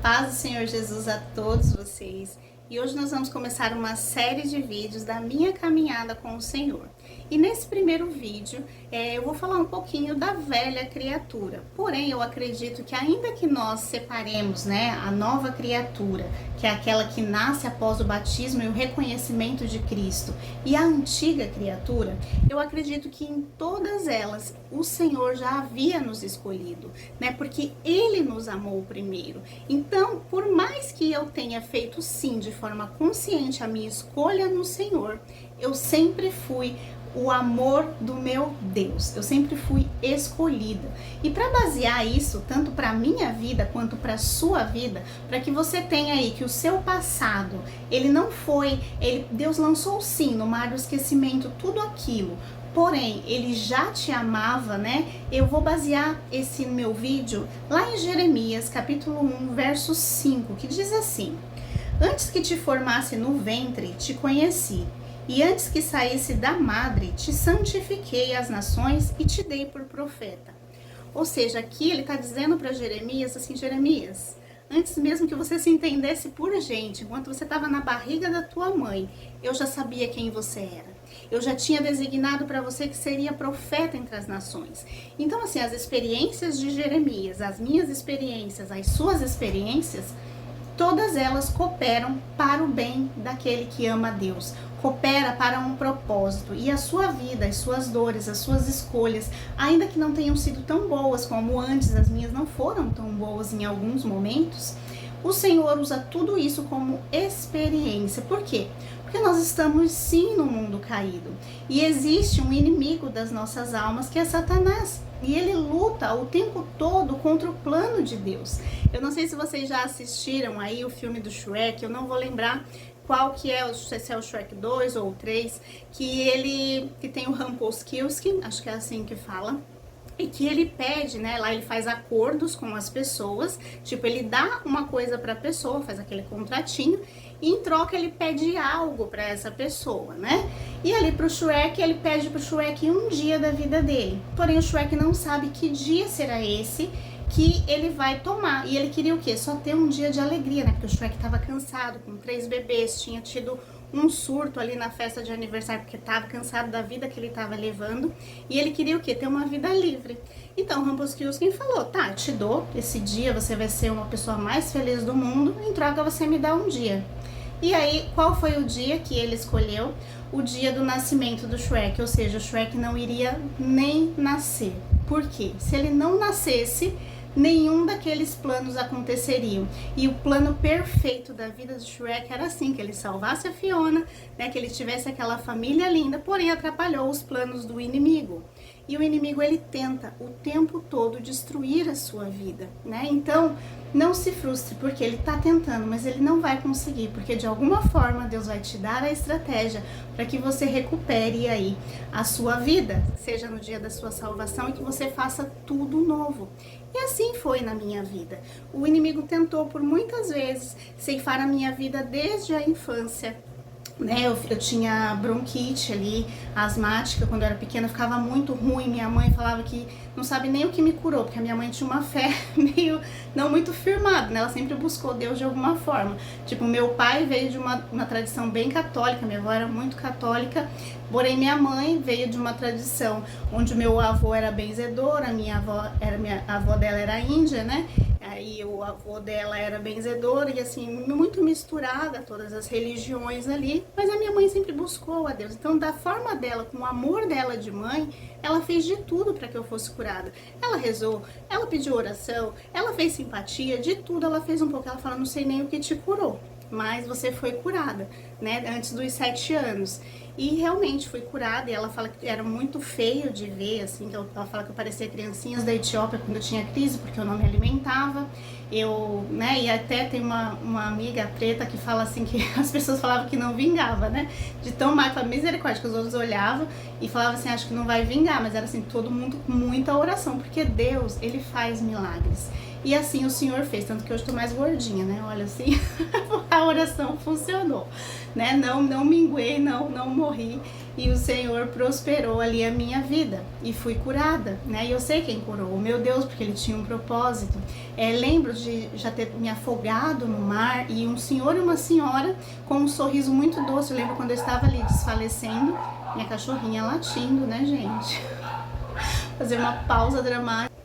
paz do Senhor Jesus a todos vocês. E hoje nós vamos começar uma série de vídeos da minha caminhada com o Senhor. E nesse primeiro vídeo eu vou falar um pouquinho da velha criatura. Porém, eu acredito que ainda que nós separemos, a nova criatura, que é aquela que nasce após o batismo e o reconhecimento de Cristo, e a antiga criatura, eu acredito que em todas elas o Senhor já havia nos escolhido, porque Ele nos amou primeiro. Então, por mais que eu tenha feito sim de forma consciente a minha escolha no Senhor, eu sempre fui o amor do meu Deus, eu sempre fui escolhida. E para basear isso, tanto para a minha vida quanto para a sua vida, para que você tenha aí que o seu passado, ele não foi, Deus lançou sim no mar do esquecimento tudo aquilo, porém, ele já te amava, Eu vou basear esse meu vídeo lá em Jeremias, capítulo 1, verso 5, que diz assim: antes que te formasse no ventre, te conheci. E antes que saísse da madre, te santifiquei as nações e te dei por profeta. Ou seja, aqui ele está dizendo para Jeremias assim: Jeremias, antes mesmo que você se entendesse por gente, enquanto você estava na barriga da tua mãe, eu já sabia quem você era. Eu já tinha designado para você que seria profeta entre as nações. Então, assim, as experiências de Jeremias, as minhas experiências, as suas experiências, todas elas cooperam para o bem daquele que ama a Deus, coopera para um propósito. E a sua vida, as suas dores, as suas escolhas, ainda que não tenham sido tão boas como antes, as minhas não foram tão boas em alguns momentos, o Senhor usa tudo isso como experiência. Por quê? Porque nós estamos sim no mundo caído e existe um inimigo das nossas almas que é Satanás. E ele luta o tempo todo contra o plano de Deus. Eu não sei se vocês já assistiram aí o filme do Shrek, eu não vou lembrar qual que é, se é o Shrek 2 ou 3, que tem o Rumpelstiltskin, acho que é assim que fala, e que ele pede, lá ele faz acordos com as pessoas, tipo, ele dá uma coisa para a pessoa, faz aquele contratinho, e em troca ele pede algo para essa pessoa, E ali pro Shrek, ele pede pro Shrek um dia da vida dele. Porém, o Shrek não sabe que dia será esse que ele vai tomar. E ele queria o quê? Só ter um dia de alegria, Porque o Shrek tava cansado, com 3 bebês, tinha tido um surto ali na festa de aniversário, porque tava cansado da vida que ele tava levando. E ele queria o quê? Ter uma vida livre. Então, o Rumpelstiltskin falou: tá, eu te dou esse dia, você vai ser uma pessoa mais feliz do mundo, em troca você me dá um dia. E aí, qual foi o dia que ele escolheu? O dia do nascimento do Shrek, ou seja, o Shrek não iria nem nascer. Por quê? Se ele não nascesse, nenhum daqueles planos aconteceriam. E o plano perfeito da vida do Shrek era assim, que ele salvasse a Fiona, que ele tivesse aquela família linda, porém atrapalhou os planos do inimigo. E o inimigo, ele tenta o tempo todo destruir a sua vida, Então, não se frustre, porque ele está tentando, mas ele não vai conseguir, porque de alguma forma Deus vai te dar a estratégia para que você recupere aí a sua vida, seja no dia da sua salvação, e que você faça tudo novo. E assim foi na minha vida. O inimigo tentou por muitas vezes ceifar a minha vida desde a infância. Eu tinha bronquite ali, asmática, quando eu era pequena, ficava muito ruim. Minha mãe falava que não sabe nem o que me curou, porque a minha mãe tinha uma fé meio não muito firmada, Ela sempre buscou Deus de alguma forma. Tipo, meu pai veio de uma tradição bem católica, minha avó era muito católica, porém minha mãe veio de uma tradição onde o meu avô era benzedor, a avó dela era índia, Aí o avô dela era benzedor e assim, muito misturada, todas as religiões ali, mas a minha mãe sempre buscou a Deus. Então, da forma dela, com o amor dela de mãe, ela fez de tudo para que eu fosse curada. Ela rezou, ela pediu oração, ela fez simpatia, de tudo ela fez um pouco. Ela fala: não sei nem o que te curou, mas você foi curada, antes dos 7 anos. E realmente fui curada, e ela fala que era muito feio de ver, assim, que ela fala que eu parecia criancinhas da Etiópia quando eu tinha crise, porque eu não me alimentava. E até tem uma amiga preta que fala assim, que as pessoas falavam que não vingava, de tão má, fala, misericórdia, que os outros olhavam e falavam assim: acho que não vai vingar, mas era assim, todo mundo com muita oração, porque Deus, ele faz milagres. E assim o Senhor fez, tanto que hoje estou mais gordinha, né? Olha assim, a oração funcionou, né? Não minguei, não morri. E o Senhor prosperou ali a minha vida e fui curada, né? E eu sei quem curou, o meu Deus, porque ele tinha um propósito. Lembro de já ter me afogado no mar e um senhor e uma senhora com um sorriso muito doce. Eu lembro quando eu estava ali desfalecendo, minha cachorrinha latindo, né, gente? Fazer uma pausa dramática.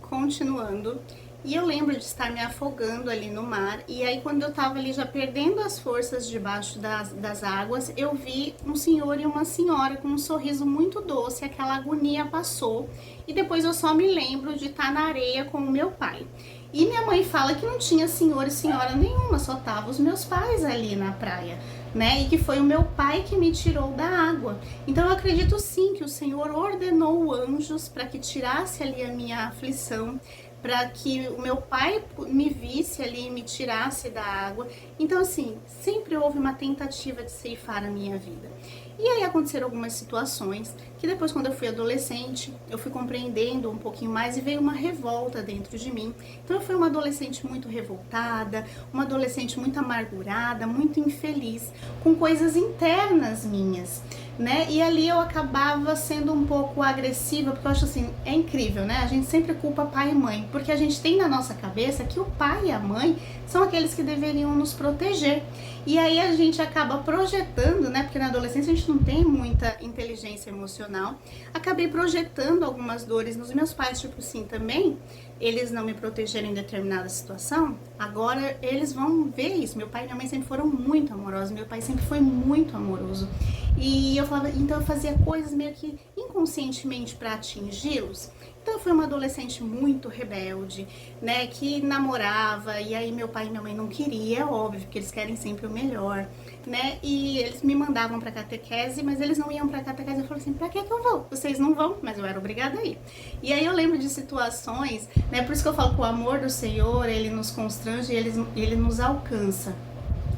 Continuando. E eu lembro de estar me afogando ali no mar, e aí quando eu tava ali já perdendo as forças debaixo das águas, eu vi um senhor e uma senhora com um sorriso muito doce, aquela agonia passou, e depois eu só me lembro de estar na areia com o meu pai. E minha mãe fala que não tinha senhor e senhora nenhuma, só tava os meus pais ali na praia, né? E que foi o meu pai que me tirou da água. Então eu acredito sim que o Senhor ordenou anjos para que tirasse ali a minha aflição, para que o meu pai me visse ali e me tirasse da água. Então assim, sempre houve uma tentativa de ceifar a minha vida. E aí aconteceram algumas situações que depois, quando eu fui adolescente, eu fui compreendendo um pouquinho mais e veio uma revolta dentro de mim. Então eu fui uma adolescente muito revoltada, uma adolescente muito amargurada, muito infeliz, com coisas internas minhas, né? E ali eu acabava sendo um pouco agressiva, porque eu acho assim, é incrível, né? A gente sempre culpa pai e mãe, porque a gente tem na nossa cabeça que o pai e a mãe são aqueles que deveriam nos proteger. E aí a gente acaba projetando, né? Porque na adolescência a gente não tem muita inteligência emocional. Acabei projetando algumas dores nos meus pais, tipo assim, também eles não me protegeram em determinada situação, agora eles vão ver isso. Meu pai e minha mãe sempre foram muito amorosos, meu pai sempre foi muito amoroso. E eu falava, então eu fazia coisas meio que inconscientemente para atingi-los. Então eu fui uma adolescente muito rebelde, né, que namorava, e aí meu pai e minha mãe não queriam, é óbvio, porque eles querem sempre o melhor, né, e eles me mandavam pra catequese, mas eles não iam pra catequese. Eu falei assim, pra que eu vou? Vocês não vão, mas eu era obrigada a ir. E aí eu lembro de situações, né, por isso que eu falo que o amor do Senhor, ele nos constrange, ele nos alcança.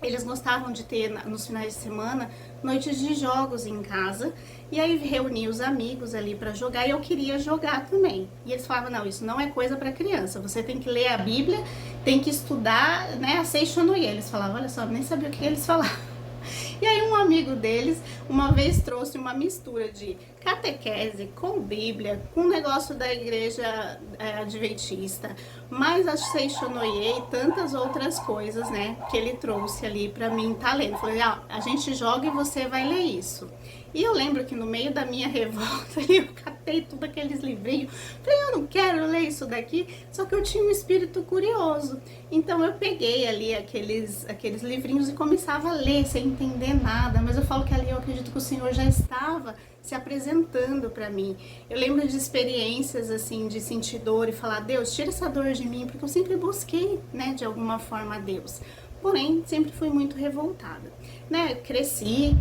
Eles gostavam de ter, nos finais de semana, noites de jogos em casa, e aí reunia os amigos ali para jogar, e eu queria jogar também. E eles falavam, não, isso não é coisa para criança, você tem que ler a Bíblia, tem que estudar, né, a Seixonoye. Eles falavam, olha só, nem sabia o que eles falavam. E aí um amigo deles uma vez trouxe uma mistura de catequese com Bíblia, com negócio da igreja adventista, mais a Seixonoye e tantas outras coisas, né, que ele trouxe ali pra mim tá lendo. Falei, a gente joga e você vai ler isso. E eu lembro que no meio da minha revolta eu catei tudo aqueles livrinhos, falei, eu não quero ler isso daqui, só que eu tinha um espírito curioso. Então eu peguei ali aqueles livrinhos e começava a ler sem entender nada, mas eu falo que ali eu acredito que o Senhor já estava se apresentando para mim. Eu lembro de experiências assim, de sentir dor e falar, Deus, tira essa dor de mim, porque eu sempre busquei, né, de alguma forma a Deus. Porém, sempre fui muito revoltada, né, cresci,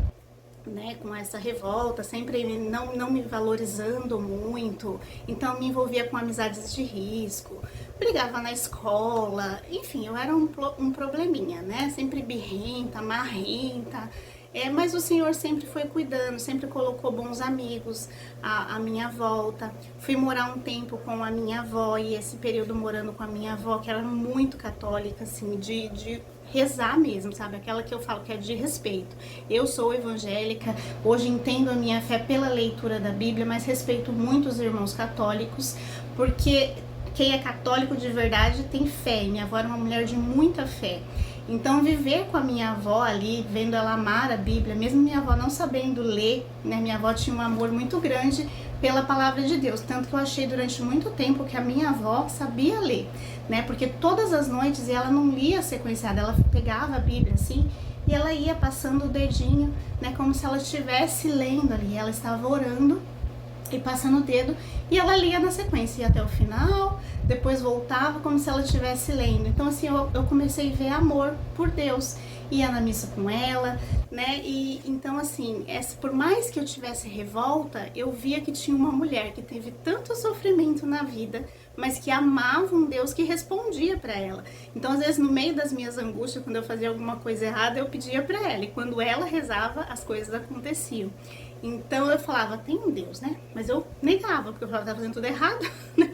né, com essa revolta, sempre não me valorizando muito, então me envolvia com amizades de risco, brigava na escola, enfim, eu era um probleminha, né, sempre birrenta, marrenta, mas o Senhor sempre foi cuidando, sempre colocou bons amigos à minha volta. Fui morar um tempo com a minha avó, e esse período morando com a minha avó, que era muito católica, assim, de rezar mesmo, sabe? Aquela que eu falo que é de respeito. Eu sou evangélica, hoje entendo a minha fé pela leitura da Bíblia, mas respeito muito os irmãos católicos, porque quem é católico de verdade tem fé, e minha avó era uma mulher de muita fé. Então viver com a minha avó ali, vendo ela amar a Bíblia, mesmo minha avó não sabendo ler, né? Minha avó tinha um amor muito grande pela palavra de Deus, tanto que eu achei durante muito tempo que a minha avó sabia ler, né? Porque todas as noites ela não lia sequenciada, ela pegava a Bíblia assim e ela ia passando o dedinho, né? Como se ela estivesse lendo ali, ela estava orando e passando o dedo, e ela lia na sequência, ia até o final, depois voltava como se ela estivesse lendo. Então assim, eu comecei a ver amor por Deus, ia na missa com ela, né, e então assim, por mais que eu tivesse revolta, eu via que tinha uma mulher que teve tanto sofrimento na vida, mas que amava um Deus que respondia para ela. Então às vezes no meio das minhas angústias, quando eu fazia alguma coisa errada, eu pedia para ela, e quando ela rezava, as coisas aconteciam. Então eu falava, tem um Deus, né? Mas eu negava, porque eu falava que estava fazendo tudo errado, né?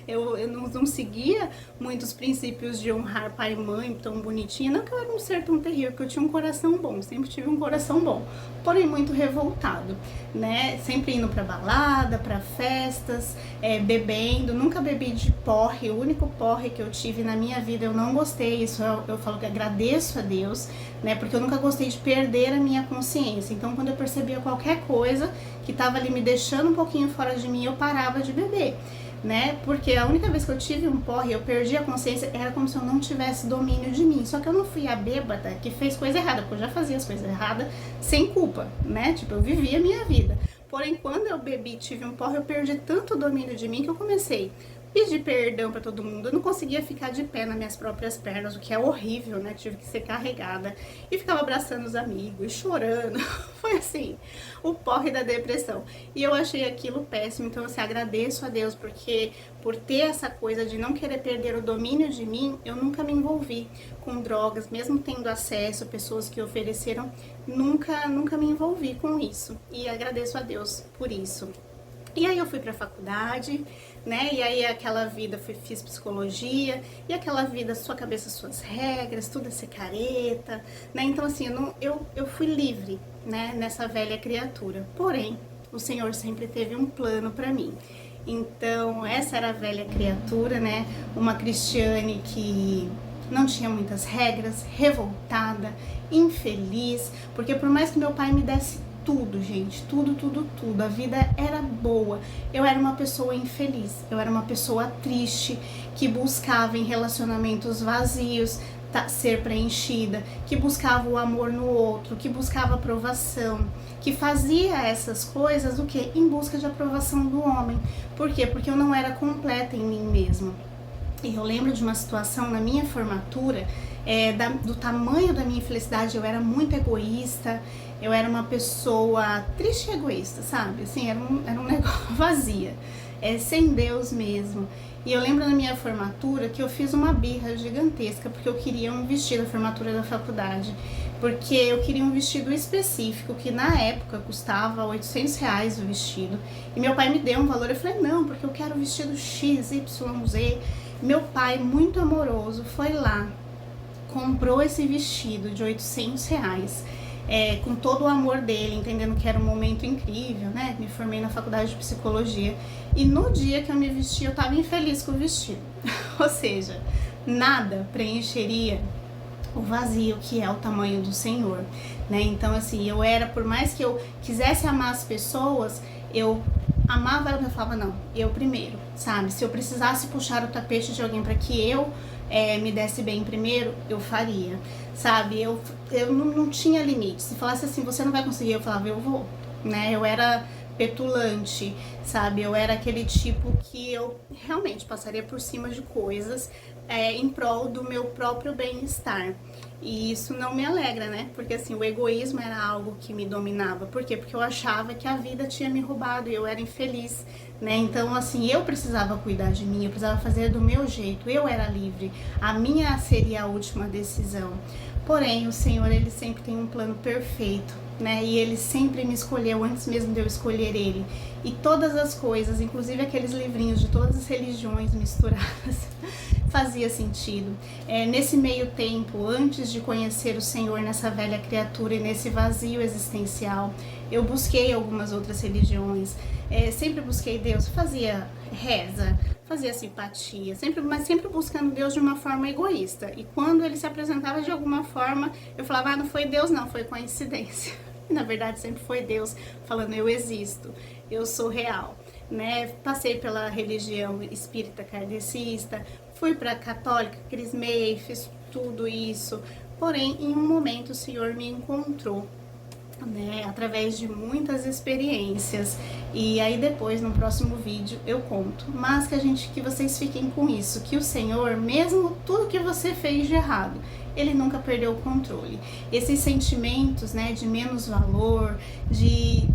Eu não seguia muitos princípios de honrar pai e mãe tão bonitinha. Não que eu era um ser tão terrível, porque eu tinha um coração bom, sempre tive um coração bom, porém muito revoltado, né? Sempre indo pra balada, pra festas, bebendo. Nunca bebi de porre. O único porre que eu tive na minha vida, eu não gostei. Isso eu falo que agradeço a Deus, né? Porque eu nunca gostei de perder a minha consciência. Então, quando eu percebia qualquer coisa que tava ali me deixando um pouquinho fora de mim, eu parava de beber, né? Porque a única vez que eu tive um porre, eu perdi a consciência, era como se eu não tivesse domínio de mim. Só que eu não fui a bêbada que fez coisa errada, porque eu já fazia as coisas erradas sem culpa, né? Tipo, eu vivia a minha vida. Porém, quando eu bebi, tive um porre, eu perdi tanto o domínio de mim que eu comecei a pedir perdão pra todo mundo. Eu não conseguia ficar de pé nas minhas próprias pernas, o que é horrível, né? Tive que ser carregada e ficava abraçando os amigos, chorando. Foi assim, o porre da depressão. E eu achei aquilo péssimo. Então, assim, agradeço a Deus porque por ter essa coisa de não querer perder o domínio de mim, eu nunca me envolvi com drogas, mesmo tendo acesso, pessoas que ofereceram, nunca me envolvi com isso. E agradeço a Deus por isso. E aí eu fui pra faculdade, né? E aí aquela vida, fiz psicologia, e aquela vida, sua cabeça, suas regras, tudo é ser careta, né? Então assim, eu fui livre, né? Nessa velha criatura. Porém, o Senhor sempre teve um plano pra mim. Então, essa era a velha criatura, né? Uma Cristiane que não tinha muitas regras, revoltada, infeliz, porque por mais que meu pai me desse tudo, gente, tudo, a vida era boa, eu era uma pessoa infeliz, eu era uma pessoa triste, que buscava em relacionamentos vazios ser preenchida, que buscava o amor no outro, que buscava aprovação, que fazia essas coisas, o quê? Em busca de aprovação do homem. Por quê? Porque eu não era completa em mim mesma. E eu lembro de uma situação na minha formatura, do tamanho da minha infelicidade. Eu era muito egoísta, eu era uma pessoa triste e egoísta, sabe? Assim, era um negócio vazia, sem Deus mesmo. E eu lembro na minha formatura que eu fiz uma birra gigantesca, porque eu queria um vestido, a formatura da faculdade, porque eu queria um vestido específico, que na época custava R$800 o vestido, e meu pai me deu um valor, eu falei, não, porque eu quero o vestido X, Y, Z. Meu pai, muito amoroso, foi lá, comprou esse vestido de R$800, com todo o amor dele, entendendo que era um momento incrível, né? Me formei na faculdade de psicologia, e no dia que eu me vesti, eu tava infeliz com o vestido. Ou seja, nada preencheria o vazio que é o tamanho do Senhor, né? Então, assim, eu era, por mais que eu quisesse amar as pessoas, eu amava ela, eu falava, não, eu primeiro, sabe? Se eu precisasse puxar o tapete de alguém para que eu me desse bem primeiro, eu faria, sabe? Eu não tinha limite. Se falasse assim, você não vai conseguir, eu falava, eu vou, né? Eu era petulante, sabe? Eu era aquele tipo que eu realmente passaria por cima de coisas em prol do meu próprio bem-estar. E isso não me alegra, né? Porque assim, o egoísmo era algo que me dominava. Por quê? Porque eu achava que a vida tinha me roubado e eu era infeliz, né? Então assim, eu precisava cuidar de mim, eu precisava fazer do meu jeito, eu era livre, a minha seria a última decisão. Porém, o Senhor, Ele sempre tem um plano perfeito, né? E Ele sempre me escolheu antes mesmo de eu escolher Ele. E todas as coisas, inclusive aqueles livrinhos de todas as religiões misturadas, fazia sentido. Nesse meio tempo, antes de conhecer o Senhor nessa velha criatura e nesse vazio existencial, eu busquei algumas outras religiões, sempre busquei Deus, fazia reza, fazia simpatia, mas sempre buscando Deus de uma forma egoísta. E quando Ele se apresentava de alguma forma, eu falava, ah, não foi Deus não, foi coincidência. E na verdade sempre foi Deus falando, eu existo, eu sou real, né? Passei pela religião espírita kardecista, fui para católica, crismei, fiz tudo isso. Porém, em um momento o Senhor me encontrou, né, através de muitas experiências, e aí depois no próximo vídeo eu conto, mas que vocês fiquem com isso, que o Senhor, mesmo tudo que você fez de errado, Ele nunca perdeu o controle. Esses sentimentos, né, de menos valor, de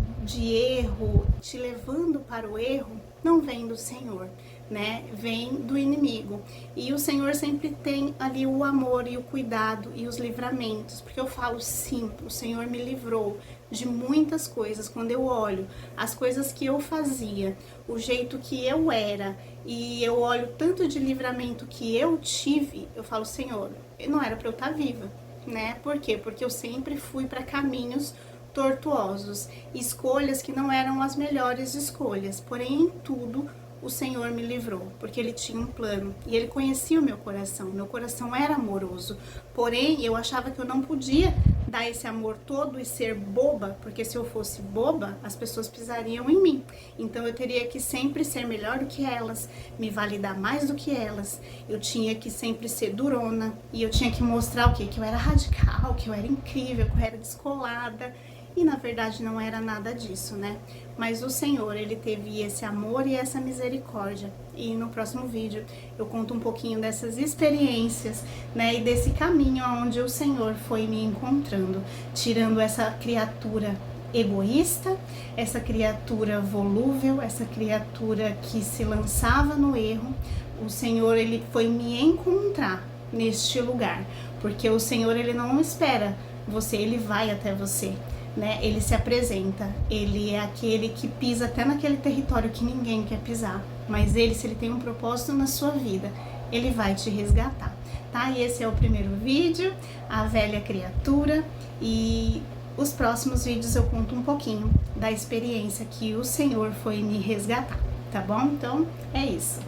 erro, te levando para o erro, não vem do Senhor, né, vem do inimigo. E o Senhor sempre tem ali o amor e o cuidado e os livramentos, porque eu falo sim, o Senhor me livrou de muitas coisas. Quando eu olho as coisas que eu fazia, o jeito que eu era, e eu olho tanto de livramento que eu tive, eu falo, Senhor, não era para eu estar viva, né? Por quê? Porque eu sempre fui para caminhos tortuosos, escolhas que não eram as melhores escolhas, porém em tudo o Senhor me livrou, porque Ele tinha um plano e Ele conhecia o meu coração era amoroso, porém eu achava que eu não podia dar esse amor todo e ser boba, porque se eu fosse boba, as pessoas pisariam em mim, então eu teria que sempre ser melhor do que elas, me validar mais do que elas, eu tinha que sempre ser durona, e eu tinha que mostrar o quê? Que eu era radical, que eu era incrível, que eu era descolada, e na verdade não era nada disso, né? Mas o Senhor, Ele teve esse amor e essa misericórdia. E no próximo vídeo eu conto um pouquinho dessas experiências, né? E desse caminho onde o Senhor foi me encontrando, tirando essa criatura egoísta, essa criatura volúvel, essa criatura que se lançava no erro. O Senhor, Ele foi me encontrar neste lugar, porque o Senhor, Ele não espera você, Ele vai até você, né? Ele se apresenta, Ele é aquele que pisa até naquele território que ninguém quer pisar, mas Ele, se Ele tem um propósito na sua vida, Ele vai te resgatar, tá? E esse é o primeiro vídeo, a velha criatura, e os próximos vídeos eu conto um pouquinho da experiência que o Senhor foi me resgatar, tá bom? Então é isso.